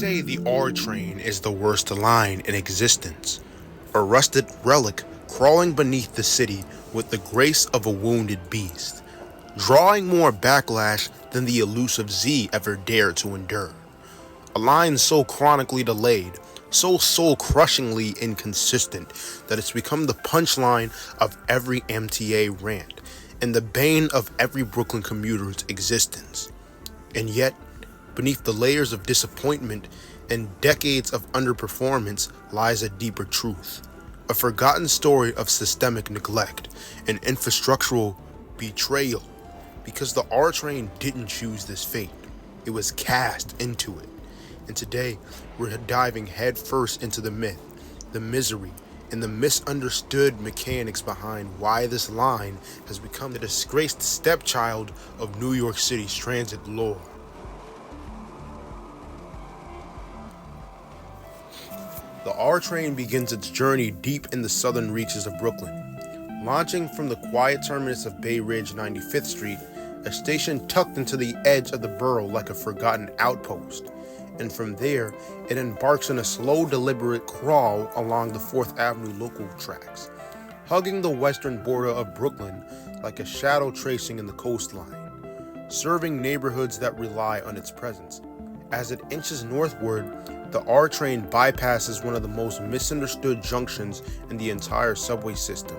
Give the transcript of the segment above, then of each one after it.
say the R train is the worst line in existence, a rusted relic crawling beneath the city with the grace of a wounded beast, drawing more backlash than the elusive Z ever dared to endure. A line so chronically delayed, so soul-crushingly inconsistent that it's become the punchline of every MTA rant and the bane of every Brooklyn commuter's existence. And yet, beneath the layers of disappointment and decades of underperformance lies a deeper truth, a forgotten story of systemic neglect and infrastructural betrayal, because the R train didn't choose this fate, it was cast into it. And today, we're diving headfirst into the myth, the misery, and the misunderstood mechanics behind why this line has become the disgraced stepchild of New York City's transit lore. The R train begins its journey deep in the southern reaches of Brooklyn. Launching from the quiet terminus of Bay Ridge 95th Street, a station tucked into the edge of the borough like a forgotten outpost. And from there, it embarks on a slow, deliberate crawl along the 4th Avenue local tracks, hugging the western border of Brooklyn like a shadow tracing in the coastline, serving neighborhoods that rely on its presence. As it inches northward, the R train bypasses one of the most misunderstood junctions in the entire subway system,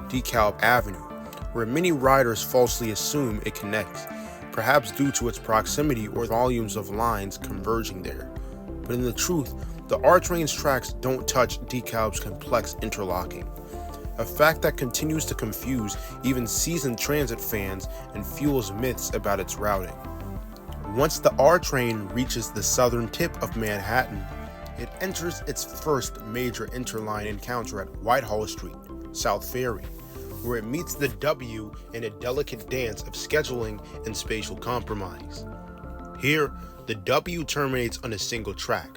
DeKalb Avenue, where many riders falsely assume it connects, perhaps due to its proximity or volumes of lines converging there. But in the truth, the R train's tracks don't touch DeKalb's complex interlocking, a fact that continues to confuse even seasoned transit fans and fuels myths about its routing. Once the R train reaches the southern tip of Manhattan, it enters its first major interline encounter at Whitehall Street, South Ferry, where it meets the W in a delicate dance of scheduling and spatial compromise. Here, the W terminates on a single track,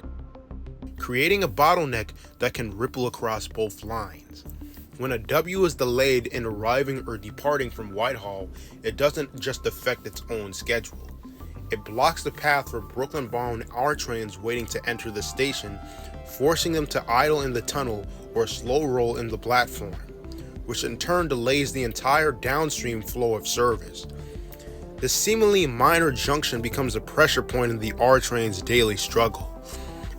creating a bottleneck that can ripple across both lines. When a W is delayed in arriving or departing from Whitehall, it doesn't just affect its own schedule. It blocks the path for Brooklyn-bound R trains waiting to enter the station, forcing them to idle in the tunnel or slow roll in the platform, which in turn delays the entire downstream flow of service. This seemingly minor junction becomes a pressure point in the R train's daily struggle,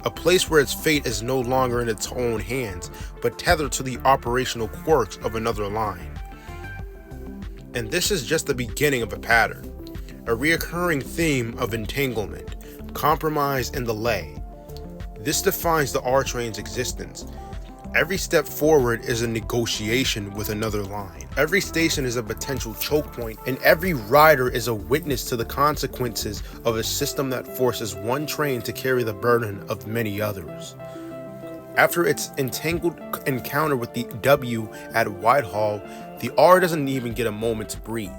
a place where its fate is no longer in its own hands, but tethered to the operational quirks of another line. And this is just the beginning of a pattern, a recurring theme of entanglement, compromise, and delay. This defines the R train's existence. Every step forward is a negotiation with another line. Every station is a potential choke point, and every rider is a witness to the consequences of a system that forces one train to carry the burden of many others. After its entangled encounter with the W at Whitehall, the R doesn't even get a moment to breathe.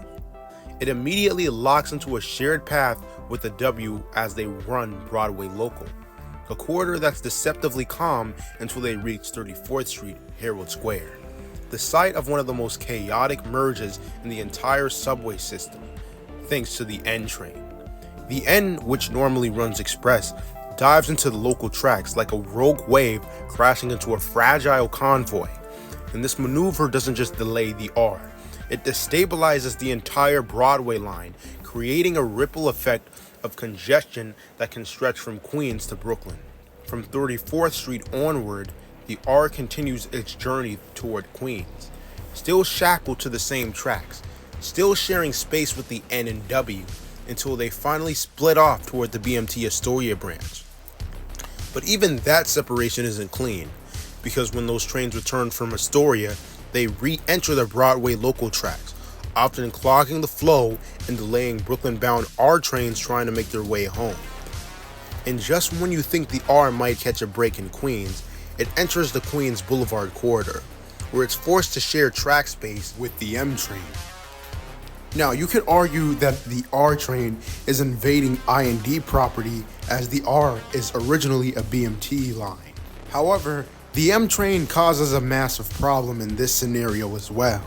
It immediately locks into a shared path with the W as they run Broadway Local, a corridor that's deceptively calm until they reach 34th Street, Herald Square, the site of one of the most chaotic merges in the entire subway system, thanks to the N train. The N, which normally runs express, dives into the local tracks like a rogue wave crashing into a fragile convoy, and this maneuver doesn't just delay the R, it destabilizes the entire Broadway line, creating a ripple effect of congestion that can stretch from Queens to Brooklyn. From 34th Street onward, the R continues its journey toward Queens, still shackled to the same tracks, still sharing space with the N and W, until they finally split off toward the BMT Astoria branch. But even that separation isn't clean, because when those trains return from Astoria, they re-enter the Broadway local tracks, often clogging the flow and delaying Brooklyn-bound R trains trying to make their way home. And just when you think the R might catch a break in Queens, it enters the Queens Boulevard corridor, where it's forced to share track space with the M train. Now, you could argue that the R train is invading I&D property, as the R is originally a BMT line. However, the M train causes a massive problem in this scenario as well,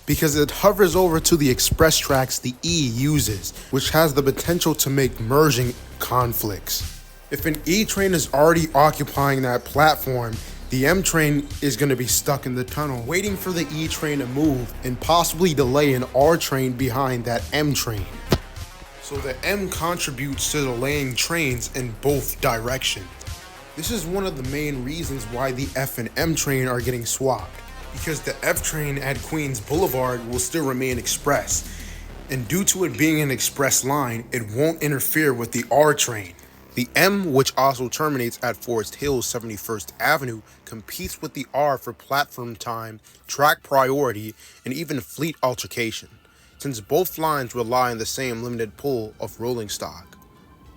because it hovers over to the express tracks the E uses, which has the potential to make merging conflicts. If an E train is already occupying that platform, the M train is going to be stuck in the tunnel, waiting for the E train to move and possibly delay an R train behind that M train. So the M contributes to delaying trains in both directions. This is one of the main reasons why the F and M train are getting swapped, because the F train at Queens Boulevard will still remain express, and due to it being an express line, it won't interfere with the R train. The M, which also terminates at Forest Hills 71st Avenue, competes with the R for platform time, track priority, and even fleet altercation, since both lines rely on the same limited pool of rolling stock.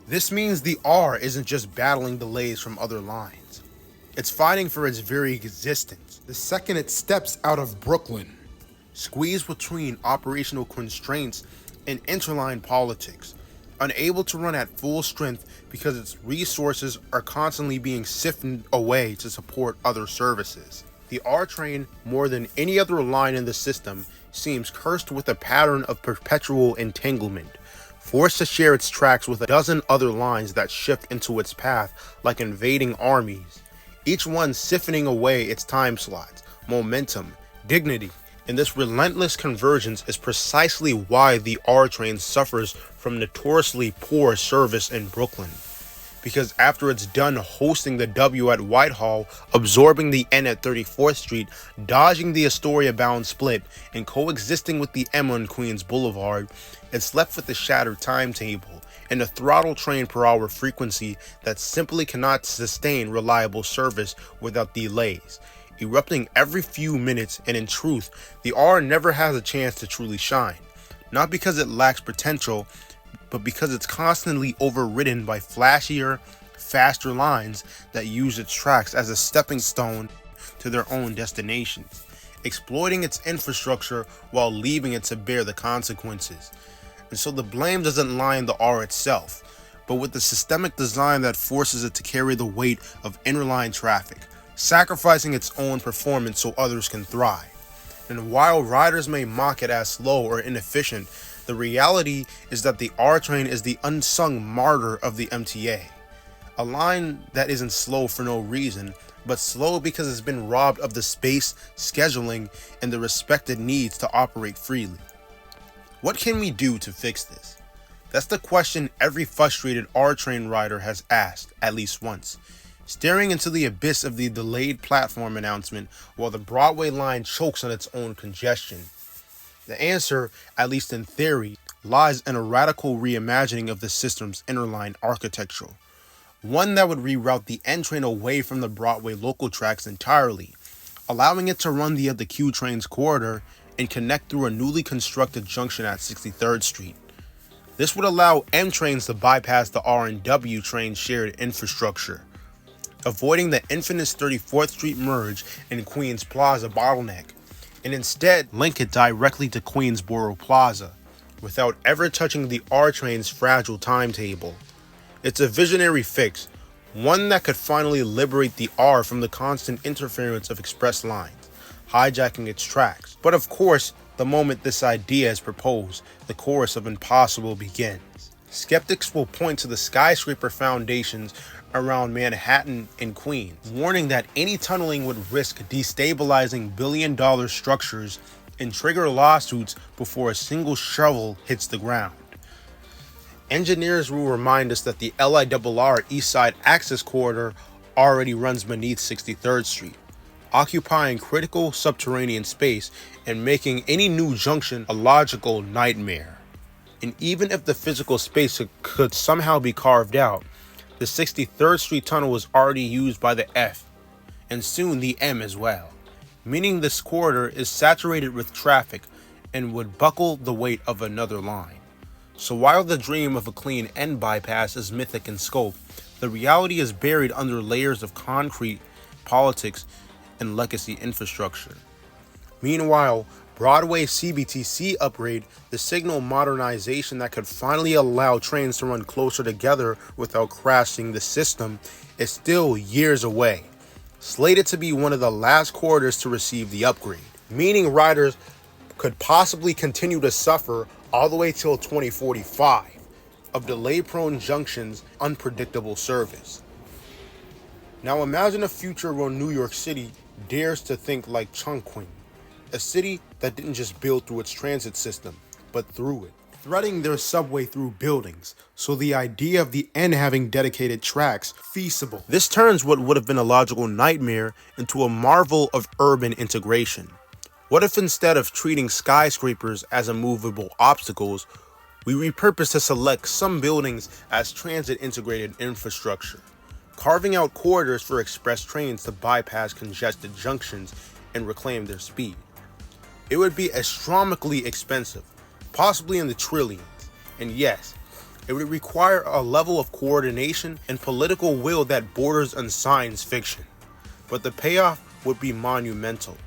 This means the R isn't just battling delays from other lines. It's fighting for its very existence. The second it steps out of Brooklyn, squeezed between operational constraints and interline politics, unable to run at full strength because its resources are constantly being sifted away to support other services. The R train, more than any other line in the system, seems cursed with a pattern of perpetual entanglement, forced to share its tracks with a dozen other lines that shift into its path like invading armies, each one siphoning away its time slots, momentum, dignity. And this relentless convergence is precisely why the R train suffers from notoriously poor service in Brooklyn. Because after it's done hosting the W at Whitehall, absorbing the N at 34th Street, dodging the Astoria-bound split, and coexisting with the M on Queens Boulevard, it's left with a shattered timetable and a throttle train per hour frequency that simply cannot sustain reliable service without delays, erupting every few minutes. And in truth, the R never has a chance to truly shine, not because it lacks potential, but because it's constantly overridden by flashier, faster lines that use its tracks as a stepping stone to their own destinations, exploiting its infrastructure while leaving it to bear the consequences. And so the blame doesn't lie in the R itself, but with the systemic design that forces it to carry the weight of interline traffic, sacrificing its own performance so others can thrive. And while riders may mock it as slow or inefficient, the reality is that the R train is the unsung martyr of the MTA. A line that isn't slow for no reason, but slow because it's been robbed of the space, scheduling, and the respected needs to operate freely. What can we do to fix this? That's the question every frustrated R train rider has asked at least once, staring into the abyss of the delayed platform announcement while the Broadway line chokes on its own congestion. The answer, at least in theory, lies in a radical reimagining of the system's interline architecture, one that would reroute the N train away from the Broadway local tracks entirely, allowing it to run via the Q train's corridor and connect through a newly constructed junction at 63rd Street. This would allow M trains to bypass the R and W train shared infrastructure, avoiding the infamous 34th Street merge and Queens Plaza bottleneck, and instead link it directly to Queensboro Plaza, without ever touching the R train's fragile timetable. It's a visionary fix, one that could finally liberate the R from the constant interference of express lines, hijacking its tracks. But of course, the moment this idea is proposed, the chorus of impossible begins. Skeptics will point to the skyscraper foundations around Manhattan and Queens, warning that any tunneling would risk destabilizing billion-dollar structures and trigger lawsuits before a single shovel hits the ground. Engineers will remind us that the LIRR East Side Access Corridor already runs beneath 63rd Street, occupying critical subterranean space and making any new junction a logical nightmare. And even if the physical space could somehow be carved out, the 63rd Street tunnel was already used by the F, and soon the M as well, meaning this corridor is saturated with traffic and would buckle the weight of another line. So while the dream of a clean N bypass is mythic in scope, the reality is buried under layers of concrete, politics, and legacy infrastructure. Meanwhile, Broadway CBTC upgrade, the signal modernization that could finally allow trains to run closer together without crashing the system, is still years away, slated to be one of the last corridors to receive the upgrade, meaning riders could possibly continue to suffer all the way till 2045, of delay-prone junctions, unpredictable service. Now imagine a future where New York City dares to think like Chongqing, a city that didn't just build through its transit system, but through it, threading their subway through buildings, so the idea of the end having dedicated tracks feasible. This turns what would have been a logical nightmare into a marvel of urban integration. What if instead of treating skyscrapers as immovable obstacles, we repurpose to select some buildings as transit-integrated infrastructure, carving out corridors for express trains to bypass congested junctions and reclaim their speed? It would be astronomically expensive, possibly in the trillions, and yes, it would require a level of coordination and political will that borders on science fiction, but the payoff would be monumental.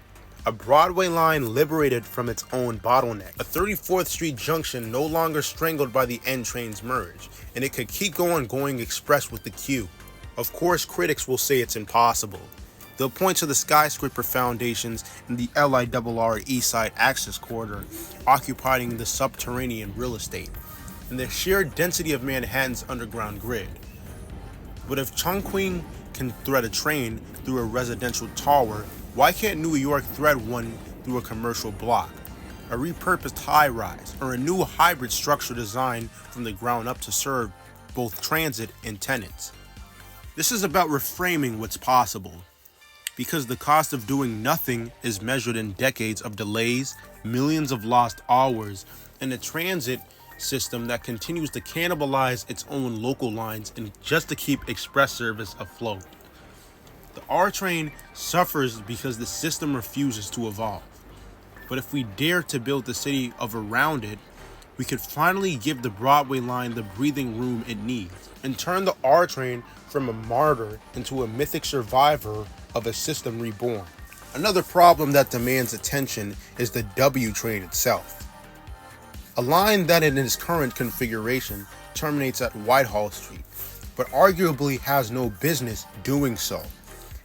A Broadway line liberated from its own bottleneck, a 34th Street junction no longer strangled by the N train's merge, and it could keep going express with the Q. Of course, critics will say it's impossible. They'll point to the skyscraper foundations in the LIRR Eastside Access Corridor occupying the subterranean real estate, and the sheer density of Manhattan's underground grid. But if Chongqing can thread a train through a residential tower, why can't New York thread one through a commercial block, a repurposed high-rise, or a new hybrid structure designed from the ground up to serve both transit and tenants? This is about reframing what's possible, because the cost of doing nothing is measured in decades of delays, millions of lost hours, and a transit system that continues to cannibalize its own local lines and just to keep express service afloat. The R train suffers because the system refuses to evolve. But if we dare to build the city of around it, we could finally give the Broadway line the breathing room it needs and turn the R train from a martyr into a mythic survivor of a system reborn. Another problem that demands attention is the W train itself. A line that in its current configuration terminates at Whitehall Street, but arguably has no business doing so.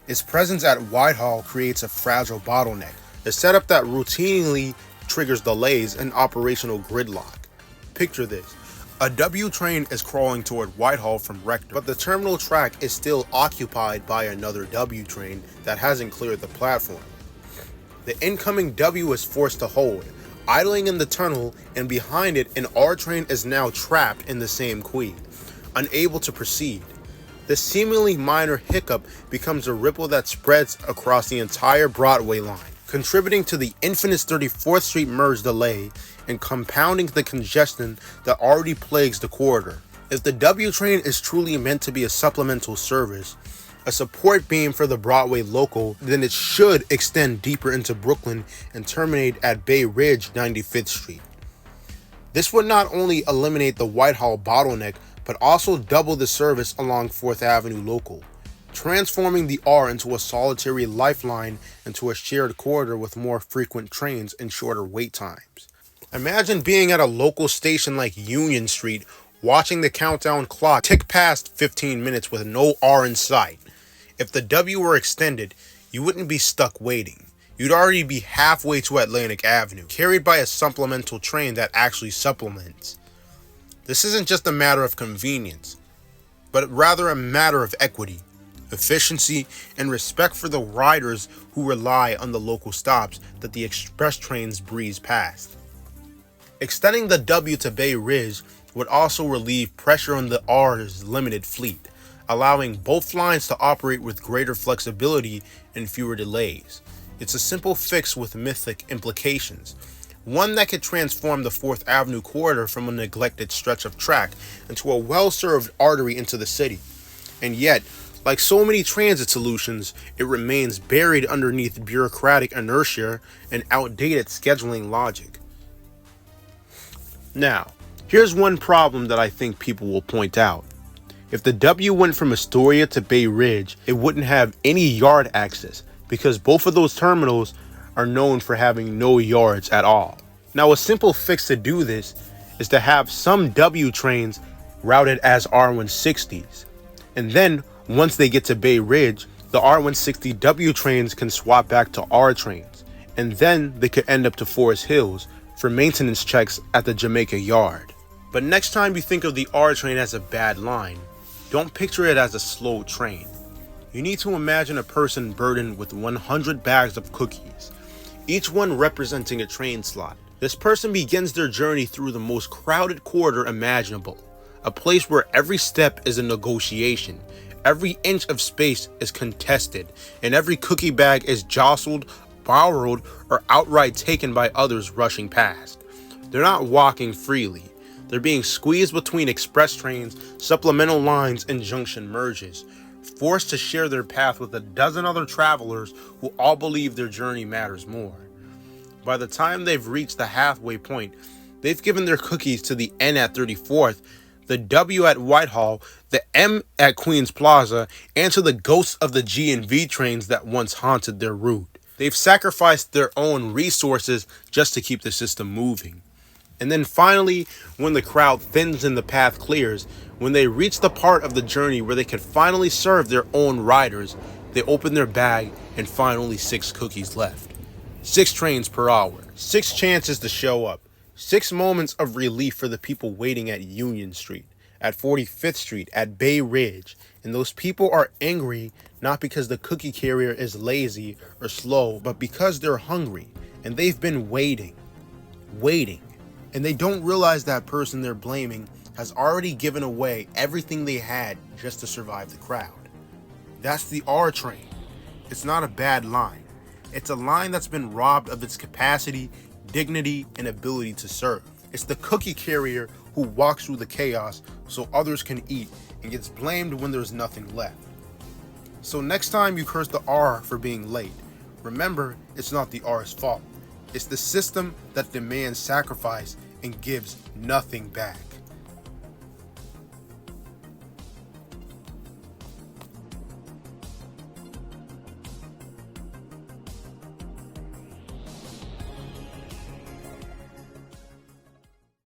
Its presence at Whitehall creates a fragile bottleneck, a setup that routinely triggers delays and operational gridlock. Picture this. A W train is crawling toward Whitehall from Rector, but the terminal track is still occupied by another W train that hasn't cleared the platform. The incoming W is forced to hold, idling in the tunnel, and behind it an R train is now trapped in the same quay, unable to proceed. This seemingly minor hiccup becomes a ripple that spreads across the entire Broadway line, contributing to the infamous 34th Street merge delay and compounding the congestion that already plagues the corridor. If the W train is truly meant to be a supplemental service, a support beam for the Broadway local, then it should extend deeper into Brooklyn and terminate at Bay Ridge 95th Street. This would not only eliminate the Whitehall bottleneck, but also double the service along 4th Avenue local, transforming the R into a solitary lifeline into a shared corridor with more frequent trains and shorter wait times. Imagine being at a local station like Union Street, watching the countdown clock tick past 15 minutes with no R in sight. If the W were extended, you wouldn't be stuck waiting. You'd already be halfway to Atlantic Avenue, carried by a supplemental train that actually supplements. This isn't just a matter of convenience, but rather a matter of equity, efficiency, and respect for the riders who rely on the local stops that the express trains breeze past. Extending the W to Bay Ridge would also relieve pressure on the R's limited fleet, allowing both lines to operate with greater flexibility and fewer delays. It's a simple fix with mythic implications, one that could transform the 4th Avenue corridor from a neglected stretch of track into a well-served artery into the city. And yet, like so many transit solutions, it remains buried underneath bureaucratic inertia and outdated scheduling logic. Now, here's one problem that I think people will point out. If the W went from Astoria to Bay Ridge, it wouldn't have any yard access because both of those terminals are known for having no yards at all. Now, a simple fix to do this is to have some W trains routed as R160s. And then, once they get to Bay Ridge, the R160W trains can swap back to R trains. And then they could end up to Forest Hills for maintenance checks at the Jamaica Yard. But next time you think of the R train as a bad line, don't picture it as a slow train. You need to imagine a person burdened with 100 bags of cookies, each one representing a train slot. This person begins their journey through the most crowded corridor imaginable, a place where every step is a negotiation, every inch of space is contested, and every cookie bag is jostled, borrowed, or outright taken by others rushing past. They're not walking freely. They're being squeezed between express trains, supplemental lines, and junction merges, forced to share their path with a dozen other travelers who all believe their journey matters more. By the time they've reached the halfway point, they've given their cookies to the N at 34th, the W at Whitehall, the M at Queens Plaza, and to the ghosts of the G and V trains that once haunted their route. They've sacrificed their own resources just to keep the system moving. And then finally, when the crowd thins and the path clears, when they reach the part of the journey where they can finally serve their own riders, they open their bag and find only 6 cookies left. 6 trains per hour, 6 chances to show up, 6 moments of relief for the people waiting at Union Street, at 45th Street, at Bay Ridge. And those people are angry not because the cookie carrier is lazy or slow, but because they're hungry and they've been waiting. And they don't realize that person they're blaming has already given away everything they had just to survive the crowd. That's the R train. It's not a bad line. It's a line that's been robbed of its capacity, dignity, and ability to serve. It's the cookie carrier who walks through the chaos so others can eat and gets blamed when there's nothing left. So next time you curse the R for being late, remember it's not the R's fault. It's the system that demands sacrifice and gives nothing back.